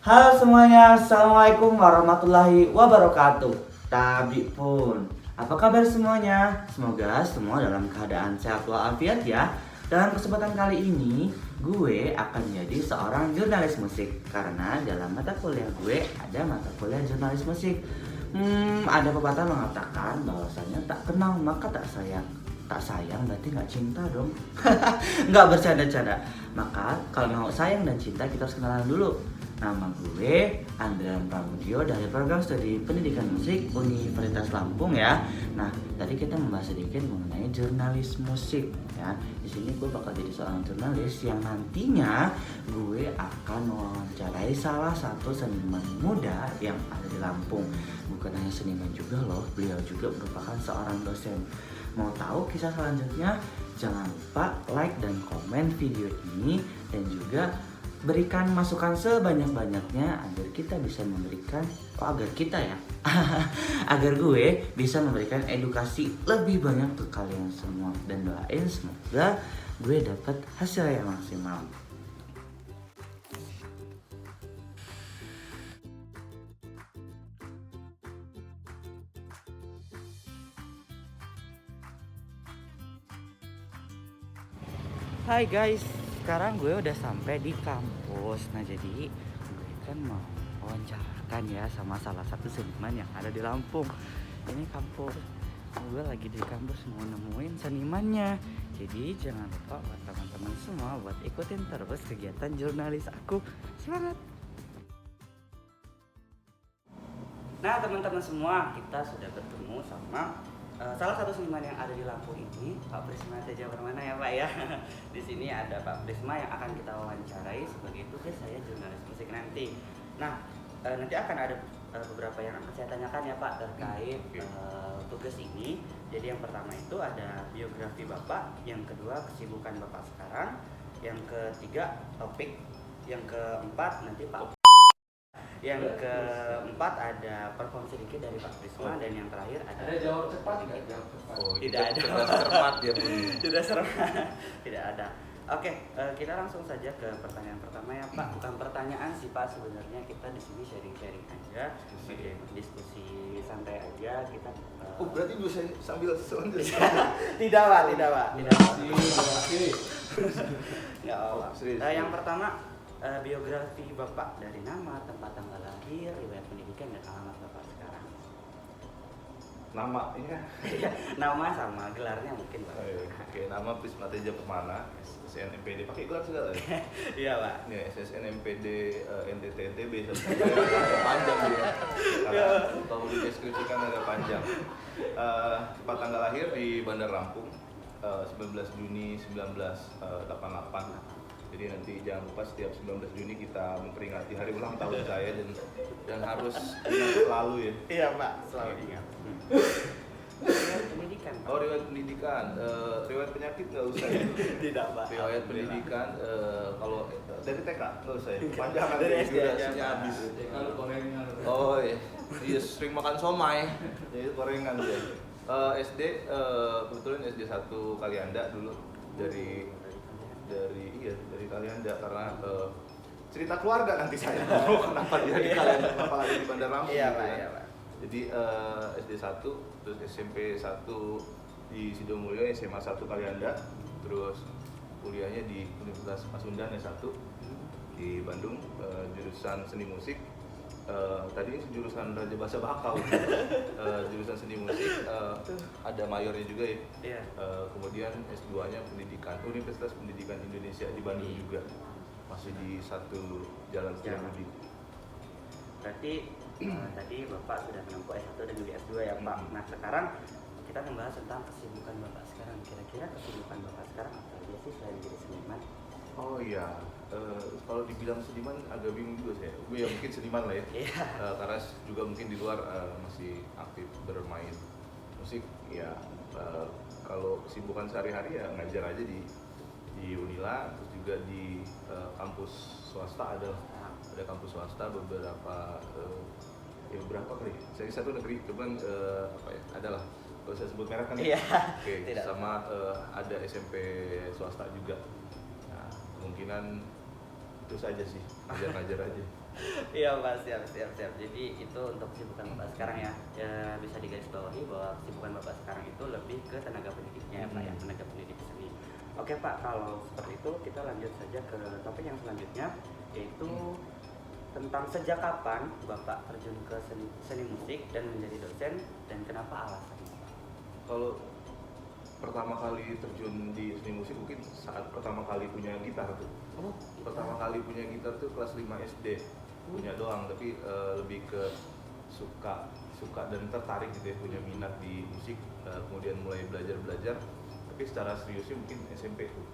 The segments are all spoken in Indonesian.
Halo semuanya, Assalamualaikum warahmatullahi wabarakatuh. Tabi pun, apa kabar semuanya? Semoga semua dalam keadaan sehat walafiat ya. Dalam kesempatan kali ini, gue akan jadi seorang jurnalis musik. Karena dalam mata kuliah gue ada mata kuliah jurnalis musik. Ada pepatah mengatakan bahwasanya tak kenal maka tak sayang. Tak sayang berarti nggak cinta dong. Nggak bercanda-canda. Maka kalau mau sayang dan cinta kita harus kenalan dulu. Nama gue Andrian Pramudio dari program studi pendidikan musik Universitas Lampung ya. Nah, tadi kita membahas sedikit mengenai jurnalis musik ya. Di sini gue bakal jadi seorang jurnalis yang nantinya gue akan mewawancarai salah satu seniman muda yang ada di Lampung. Bukan hanya seniman juga loh, beliau juga merupakan seorang dosen. Mau tahu kisah selanjutnya? Jangan lupa like dan komen video ini dan juga berikan masukan sebanyak-banyaknya agar kita bisa memberikan agar kita ya agar gue bisa memberikan edukasi lebih banyak ke kalian semua dan doain semoga gue dapat hasil yang maksimal. Hai guys, sekarang gue udah sampai di kampus. Nah jadi gue kan mau wawancarakan ya sama salah satu seniman yang ada di Lampung. Ini kampus, gue lagi di kampus mau nemuin senimannya. Jadi jangan lupa buat teman-teman semua buat ikutin terus kegiatan jurnalis aku. Semangat! Nah teman-teman semua, kita sudah bertemu sama salah satu seniman yang ada di Lampung ini, Pak Prisma Teja Permana ya Pak ya. Di sini ada Pak Prisma yang akan kita wawancarai sebagai tugas saya jurnalis musik nanti. Nah nanti akan ada beberapa yang akan saya tanyakan ya Pak terkait tugas ini. Jadi yang pertama itu ada biografi Bapak, yang kedua kesibukan Bapak sekarang, yang ketiga topik, yang keempat nanti Pak. Yang keempat ada perform sedikit dari Pak Prisma dan yang terakhir ada jawab cepat nggak? Jawab cepat. Tidak ada. Cermat dia pun. Sudah serem. Tidak ada. Oke, kita langsung saja ke pertanyaan pertama ya Pak. Bukan pertanyaan sih Pak, sebenarnya kita di sini sharing-sharing aja, diskusi santai aja kita. Oh berarti bisa sambil selanjutnya. Tidak Pak, tidak Pak, tidak. Oke. Ya Allah. Serius. Yang pertama biografi Bapak dari nama, tempat tanggal lahir, riwayat pendidikan dan alamat Bapak sekarang. Nama ya. Nama sama gelarnya mungkin Pak. Oke, nama Prisma Teja Permana, SSNMPD. Pakai gelar segala ya? Iya Pak. Nih, SSNMPD NTTNTB panjang dia. Karena kalau dideskripsikan ada panjang. Tempat tanggal lahir di Bandar Lampung, 19 Juni 1988. Jadi nanti jangan lupa setiap 19 Juni kita memperingati hari ulang tahun saya dan harus ingat selalu ya. Iya Pak, selalu ingat. Riwayat pendidikan Pak. Oh riwayat pendidikan, riwayat penyakit nggak usah ya. Tidak Pak. Riwayat pendidikan kalau dari TK nggak usah ya. Panjang Dari nanti SD aja, durasinya Pak. habis. Kalau gorengan. Oh iya, iya sering makan somai, jadi gorengan dia. SD kebetulan SD 1 Kalianda dulu dari Kalianda karena cerita keluarga nanti saya kenapa dia di Kalianda kenapa lagi di Bandar Lampung. Iya gitu Pak, kan. iya Pak. Jadi SD 1 terus SMP 1 di Sidomulyo, SMA 1 Kalianda, terus kuliahnya di Universitas Pasundan S1 di Bandung, jurusan seni musik. Tadi jurusan Raja Bahasa Bakau, jurusan seni musik, ada mayornya juga ya. Iya. Kemudian S2-nya pendidikan, Universitas Pendidikan Indonesia di Bandung juga, masih di satu jalan Setiabudi. Berarti tadi Bapak sudah menempuh S1 dan juga S2 ya Pak. Nah sekarang kita membahas tentang kesibukan Bapak sekarang. Kira-kira kesibukan Bapak sekarang apa aja sih selain jadi seniman? Oh iya, kalau dibilang seniman agak bingung juga saya. Gue ya mungkin seniman lah ya. Iya. Karena juga mungkin di luar masih aktif bermain musik. Ya kalau kesibukan sehari-hari ya ngajar aja di Unila, terus juga di kampus swasta ada kampus swasta beberapa ya berapa kali. Saya satu negeri, cuman apa ya? Adalah kalau saya sebut merek kan. Iya. Oke. Tidak. Sama ada SMP swasta juga. Kemungkinan itu saja sih, ngajar aja. Iya Pak, siap. Jadi itu untuk kesibukan Bapak sekarang ya. Bisa digarisbawahi bahwa kesibukan Bapak sekarang itu lebih ke tenaga pendidiknya Pak ya, tenaga pendidik seni. Oke Pak, kalau seperti itu kita lanjut saja ke topik yang selanjutnya, yaitu tentang sejak kapan Bapak terjun ke seni musik dan menjadi dosen, dan kenapa alasannya Pak? Kalau pertama kali terjun di seni musik mungkin saat pertama kali punya gitar tuh. Oh, Pertama kali punya gitar tuh kelas 5 SD. Punya doang, tapi lebih ke suka dan tertarik gitu ya, punya minat di musik. Kemudian mulai belajar, tapi secara seriusnya mungkin SMP tuh.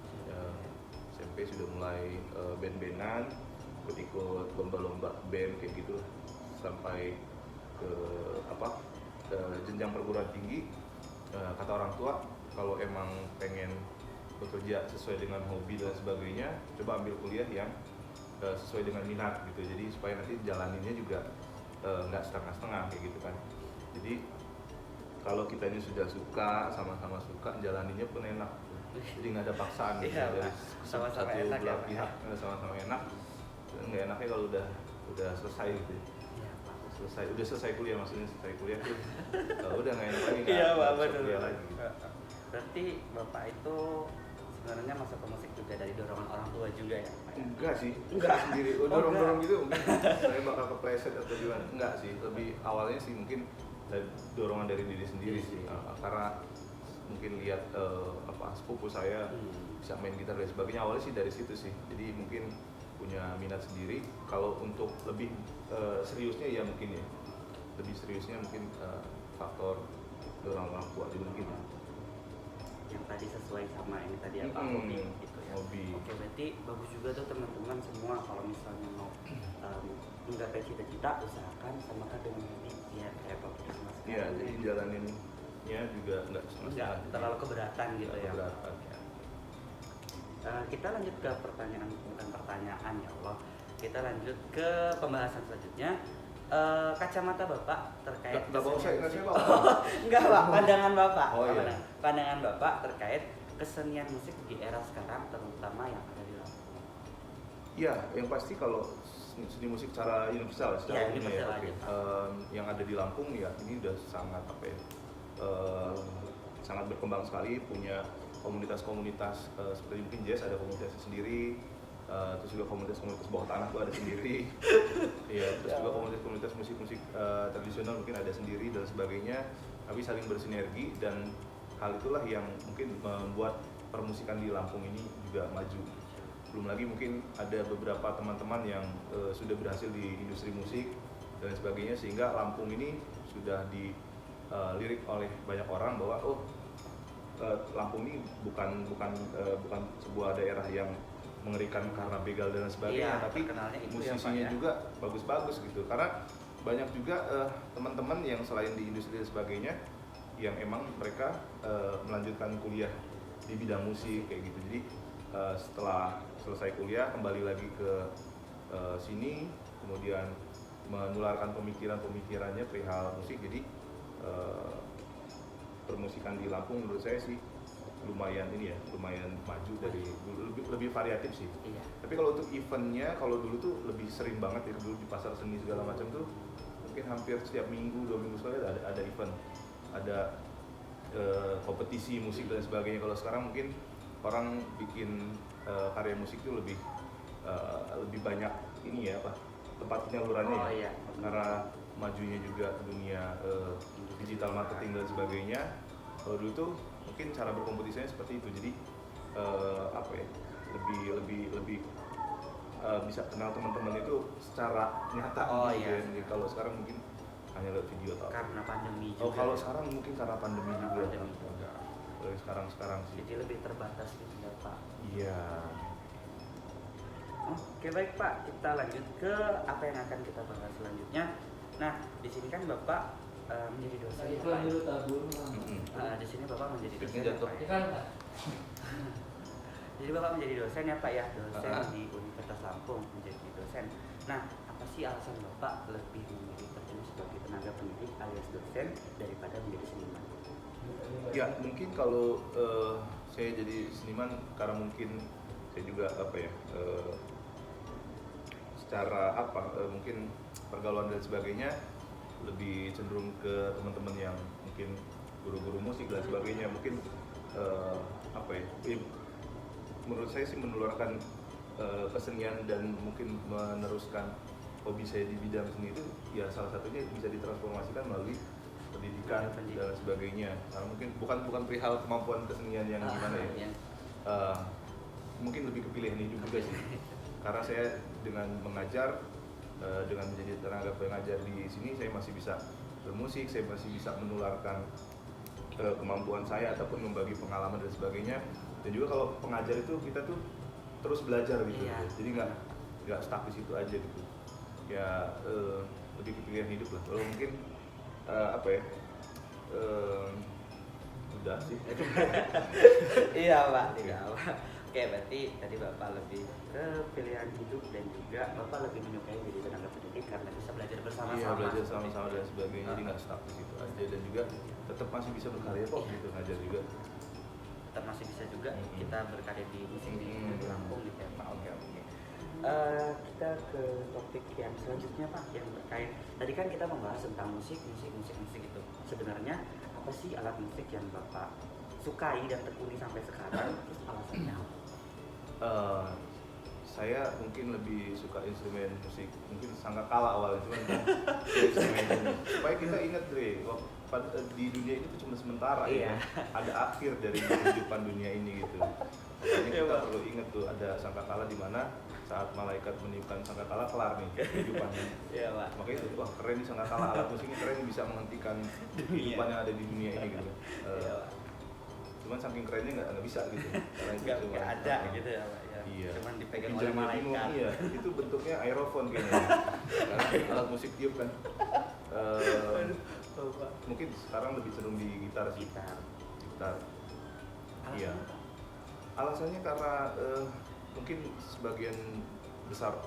SMP sudah mulai band-bandan, ikut lomba-lomba band kayak gitu, sampai ke ke jenjang perguruan tinggi. Kata orang tua, kalau emang pengen bekerja sesuai dengan hobi dan sebagainya, coba ambil kuliah yang sesuai dengan minat gitu. Jadi supaya nanti jalaninnya juga nggak setengah-setengah kayak gitu kan. Jadi kalau kitanya sudah suka, sama-sama suka, jalaninnya pun enak. Jadi nggak ada paksaan gitu, Iya, dari sama-sama satu enak ya, belah Pak. pihak, sama-sama enak. Nggak enaknya kalau udah selesai gitu. Iya Pak. Udah selesai kuliah, maksudnya selesai kuliah tuh udah nggak enak lagi, Iya Pak, bisa betul. kuliah lagi gitu. Berarti Bapak itu sebenarnya masuk ke musik juga dari dorongan orang tua juga ya Pak? Enggak sih, Enggak. saya sendiri Oh, dorong-dorong gitu mungkin saya bakal kepleset atau gimana. Enggak sih, lebih awalnya sih mungkin dorongan dari diri sendiri sih. Karena mungkin lihat sepupu saya bisa main gitar dan sebagainya, awalnya sih dari situ sih. Jadi mungkin punya minat sendiri. Kalau untuk lebih seriusnya ya mungkin ya, lebih seriusnya mungkin faktor dorongan orang tua juga mungkin. Yang tadi sesuai sama ini tadi apa hobi gitu ya. Hobi. Oke, berarti bagus juga tuh teman-teman semua kalau misalnya mau menggapai cita-cita, usahakan samakan dengan hobi ya, kayak Bapak sama sekali. Iya, jadi jalaninnya juga nggak Nggak terlalu keberatan gitu Nggak ya. keberatan. Oke. Kita lanjut ke pertanyaan, bukan pertanyaan ya Allah. Kita lanjut ke pembahasan selanjutnya. Kacamata Bapak terkait Nggak bawa saya, nggak saya bawa. Enggak Pak, pandangan Bapak. Oh, iya. Pandangan Bapak terkait kesenian musik di era sekarang, terutama yang ada di Lampung. Iya, yang pasti kalau seni musik secara universal, secara Iya, umum universal ya, aja, oke. Yang ada di Lampung ya ini udah sangat sangat berkembang sekali, punya komunitas-komunitas seperti mungkin jazz ada komunitasnya sendiri, terus juga komunitas-komunitas bawah tanah tuh ada sendiri, ya terus juga komunitas-komunitas musik-musik tradisional mungkin ada sendiri dan sebagainya, tapi saling bersinergi, dan hal itulah yang mungkin membuat permusikan di Lampung ini juga maju. Belum lagi mungkin ada beberapa teman-teman yang sudah berhasil di industri musik dan sebagainya, sehingga Lampung ini sudah dilirik oleh banyak orang bahwa Lampung ini bukan sebuah daerah yang mengerikan karena begal dan sebagainya, Iya, tapi terkenalnya itu ya, musisinya Pak, ya. juga bagus-bagus gitu. Karena banyak juga teman-teman yang selain di industri dan sebagainya yang emang mereka melanjutkan kuliah di bidang musik kayak gitu. Jadi setelah selesai kuliah kembali lagi ke sini, kemudian menularkan pemikirannya perihal musik. Jadi permusikan di Lampung menurut saya sih lumayan maju dari lebih variatif sih. Iya. Tapi kalau untuk eventnya, kalau dulu tuh lebih sering banget ya, dulu di pasar seni segala macam tuh mungkin hampir setiap minggu 2 minggu sekali ada event, ada kompetisi musik dan sebagainya. Kalau sekarang mungkin orang bikin karya musik itu lebih banyak ini ya tempat penyalurannya Oh, ya. iya. Karena majunya juga dunia digital marketing dan sebagainya. Kalau dulu tuh mungkin cara berkompetisinya seperti itu, jadi lebih bisa kenal teman-teman itu secara nyata. Oh, gitu iya. ya. Jadi kalau sekarang mungkin hanya lewat video atau apa. Karena pandemi juga. Oh, kalau sekarang mungkin karena pandemi juga. Pandemi. Kalau sekarang sih. Jadi lebih terbatas gitu ya Pak. Iya. Oke baik Pak, kita lanjut ke apa yang akan kita bahas selanjutnya. Nah, di sini kan Bapak menjadi dosen. Saya ya, iklan Pak. dulu tabur. Di sini Bapak menjadi dosen. Bikin ya, jatuh. Pak, ya? Iklan Pak. Jadi Bapak menjadi dosen ya Pak ya, dosen Ah. di Universitas Lampung menjadi dosen. Nah, apa sih alasan Bapak lebih memilih terjun sebagai tenaga pendidik alias dosen daripada menjadi seniman? Ya mungkin kalau saya jadi seniman karena mungkin saya juga secara apa mungkin pergaulan dan sebagainya lebih cenderung ke teman-teman yang mungkin guru-guru musik dan sebagainya, mungkin apa ya, menurut saya sih menularkan kesenian dan mungkin meneruskan hobi saya di bidang seni itu ya salah satunya bisa ditransformasikan melalui pendidikan dan sebagainya. Karena mungkin bukan perihal kemampuan kesenian yang gimana ya, mungkin lebih kepilihan hidup juga sih. Karena saya dengan mengajar, dengan menjadi tenaga pengajar di sini, saya masih bisa bermusik, saya masih bisa menularkan kemampuan saya ataupun membagi pengalaman dan sebagainya. Dan juga kalau pengajar itu kita tuh terus belajar gitu, jadi nggak stuck di situ aja gitu. Ya lebih kepilihan hidup lah. Kalau mungkin apa ya, udah sih. Iya Pak, tidak Pak. Oke, berarti tadi Bapak lebih ke pilihan hidup dan juga Bapak lebih menyukai jadi tenaga pendidik karena bisa belajar bersama-sama. Iya, belajar sama-sama dan sebagainya, jadi nggak stuck di situ aja dan juga tetap masih bisa berkarya kok gitu, ngajar juga. Tetap masih bisa juga kita berkarya di musik di Lampung gitu ya Pak. Oke. Kita ke topik yang selanjutnya Pak, yang terkait tadi kan kita membahas tentang musik gitu. Sebenarnya apa sih alat musik yang Bapak sukai dan tekuni sampai sekarang? Terus alasannya apa? Saya mungkin lebih suka instrumen musik, mungkin sangkakala awalnya, cuman instrumen supaya kita ingat Dre, di dunia ini tuh cuma sementara ya, ada akhir dari kehidupan dunia ini gitu. Makanya kita perlu ingat tuh ada sangkakala di mana saat malaikat meniupkan sangkakala kelar nih kehidupannya. Iya Pak. Makanya itu wah keren nih sangkakala, alat musiknya keren, bisa menghentikan kehidupan yang ada di dunia ini gitu. Cuman saking kerennya nggak bisa gitu, karena itu cuma ada gitu ya Pak. Iya. Cuman dipegang oleh Pinjamnya bingung, malaikat. iya, itu bentuknya aerofon kayaknya. Karena alat musik tiup kan. Mungkin sekarang lebih cenderung di gitar sih. Gitar. Iya. Alasannya karena mungkin sebagian besar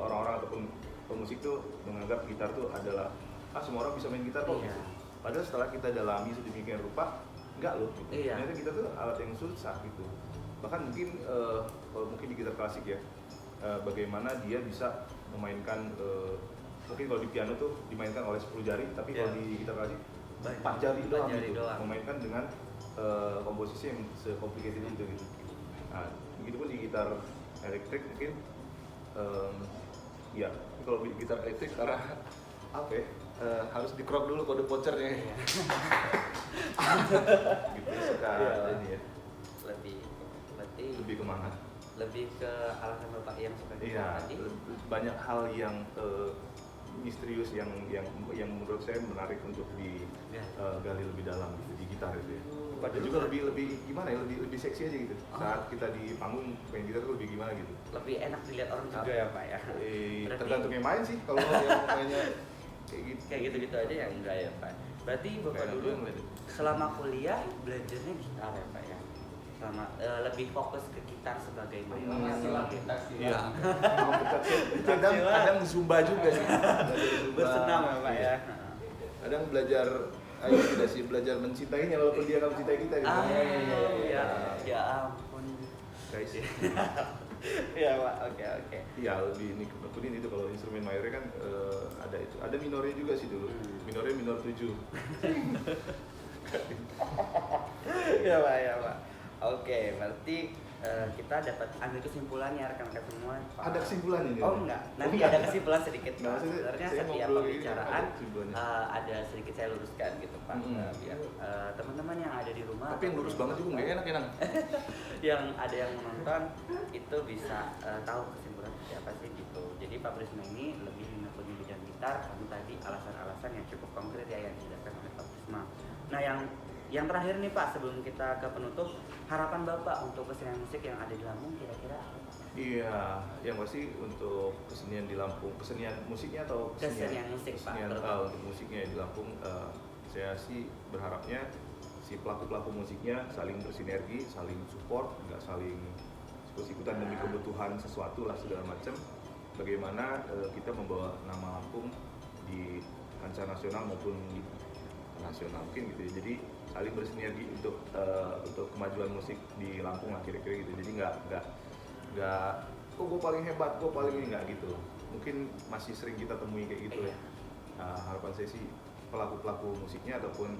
orang-orang ataupun pemusik tuh menganggap gitar tuh adalah semua orang bisa main gitar kok gitu. Padahal setelah kita dalami sedemikian rupa, enggak loh gitu. Ternyata gitar tuh alat yang susah gitu. Bahkan mungkin kalau mungkin di gitar klasik ya, bagaimana dia bisa memainkan mungkin kalau di piano tuh dimainkan oleh 10 jari, tapi kalau di gitar klasik 4 jari doang gitu, memainkan dengan komposisi yang se-complicated itu gitu. Nah, begitu pun di gitar elektrik mungkin ya, kalau di gitar elektrik karena apa ya, harus dikrok dulu kode vouchernya. Gitu suka ini ya. Lebih kemana? Lebih ke alasan Bapak yang seperti tadi. Banyak hal yang misterius yang menurut saya menarik untuk digali lebih dalam gitu, di gitar itu ya. Dan juga lebih gimana ya, lebih seksi aja gitu. Saat kita di panggung main gitar tuh lebih gimana gitu. Lebih enak dilihat orang juga ya Pak ya. Tergantung yang main sih, kalau yang mainnya kayak gitu aja ya enggak ya Pak. Berarti Bapak dulu selama kuliah belajarnya gitar ya Pak ya. Sama lebih fokus ke gitar sebagai main. Iya. Kadang zumba juga sih. Bersenam ya Pak ya. Kadang belajar tidak sih, belajar mencintainya walaupun dia nggak mencintai kita gitu. Iya. Ya ampun. Guys. Iya Pak, oke. Iya, lebih ini kebetulan itu kalau instrumen mayornya kan ada itu. Ada minornya juga sih dulu. Minornya minor 7. Iya Pak. Oke, berarti kita dapat ambil kesimpulannya rekan-rekan semua. Ada kesimpulan ini? Oh enggak, nanti ada kesimpulan sedikit Pak. Nah, Sebenarnya setiap pembicaraan ada sedikit saya luruskan gitu Pak, biar teman-teman yang ada di rumah. Tapi yang lurus banget juga nggak enak. Yang ada yang menonton itu bisa tahu kesimpulan seperti apa sih gitu. Jadi Pak Prisma ini lebih menekuni bidang gitar, karena tadi alasan-alasan yang cukup konkret ya yang dijelaskan oleh Pak Prisma. Nah yang terakhir nih Pak, sebelum kita ke penutup, harapan Bapak untuk kesenian musik yang ada di Lampung kira-kira apa? Iya, yang pasti untuk kesenian di Lampung, kesenian musiknya atau kesenian musik kesenian, Pak? untuk musiknya di Lampung, saya sih berharapnya si pelaku-pelaku musiknya saling bersinergi, saling support, nggak saling ikut-ikutan demi kebutuhan sesuatu lah segala macam. Bagaimana kita membawa nama Lampung di kancah nasional maupun nasional mungkin gitu ya. Jadi saling bersinergi untuk kemajuan musik di Lampung lah kira-kira gitu. Jadi nggak gue paling hebat, gue paling ini, nggak gitu. mungkin masih sering kita temui kayak gitu ya. Nah, harapan saya sih pelaku musiknya ataupun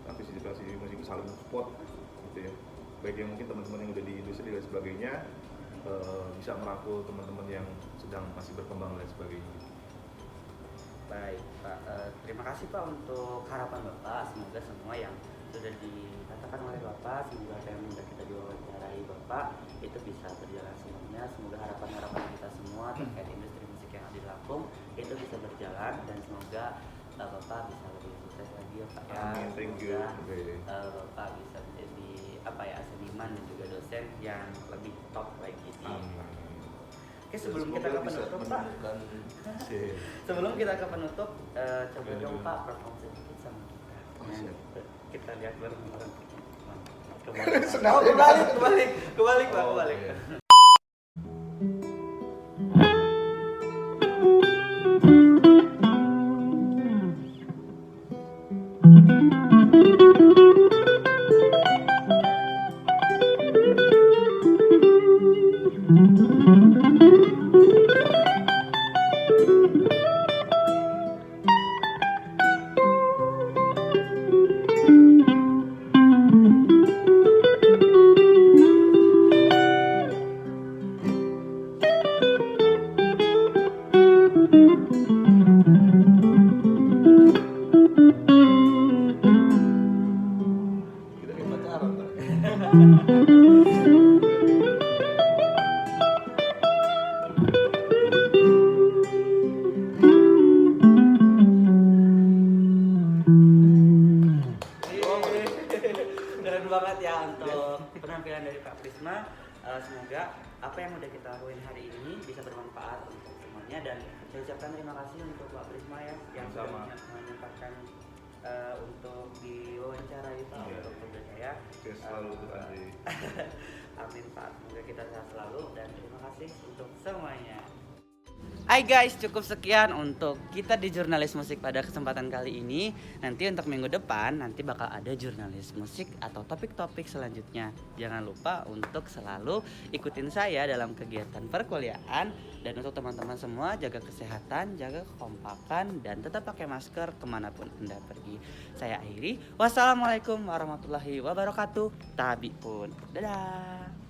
aktivitas musik saling support gitu ya, baik yang mungkin teman-teman yang udah di industri dan sebagainya bisa merangkul teman-teman yang sedang masih berkembang dan sebagainya. Baik Pak, terima kasih Pak untuk harapan Bapak. Semoga semua yang sudah dikatakan oleh Bapak, semoga apa yang sudah kita diwawancarai Bapak itu bisa berjalan semuanya. Semoga harapan-harapan kita semua terkait industri musik yang ada di Lampung itu bisa berjalan, dan semoga Bapak bisa lebih sukses lagi ya Pak ya. Amin, thank you. Bapak bisa menjadi seniman dan juga dosen yang lebih top lagi. Oke, sebelum kita ke penutup Pak, sebelum kita ke penutup, coba dong Pak perform sedikit sama kita. Kita lihat bareng-bareng. Kebalik Pak, kebalik. Kita kayak pacaran Pak. Keren banget ya untuk penampilan dari Pak Prisma. Semoga apa yang udah kita lakuin hari ini bisa bermanfaat untuk semuanya, dan saya ucapkan terima kasih untuk Pak Prisma ya yang sudah menyempatkan untuk diwawancarai Pak untuk tugas saya. Selalu untuk Andre. Amin Pak, semoga kita sehat selalu, dan terima kasih untuk semuanya. Hai guys, cukup sekian untuk kita di Jurnalis Musik pada kesempatan kali ini. Nanti untuk minggu depan nanti bakal ada jurnalis musik atau topik-topik selanjutnya. Jangan lupa untuk selalu ikutin saya dalam kegiatan perkuliahan. Dan untuk teman-teman semua, jaga kesehatan, jaga kekompakan, dan tetap pakai masker kemanapun Anda pergi. Saya akhiri. Wassalamualaikum warahmatullahi wabarakatuh. Tabi pun. Dadah.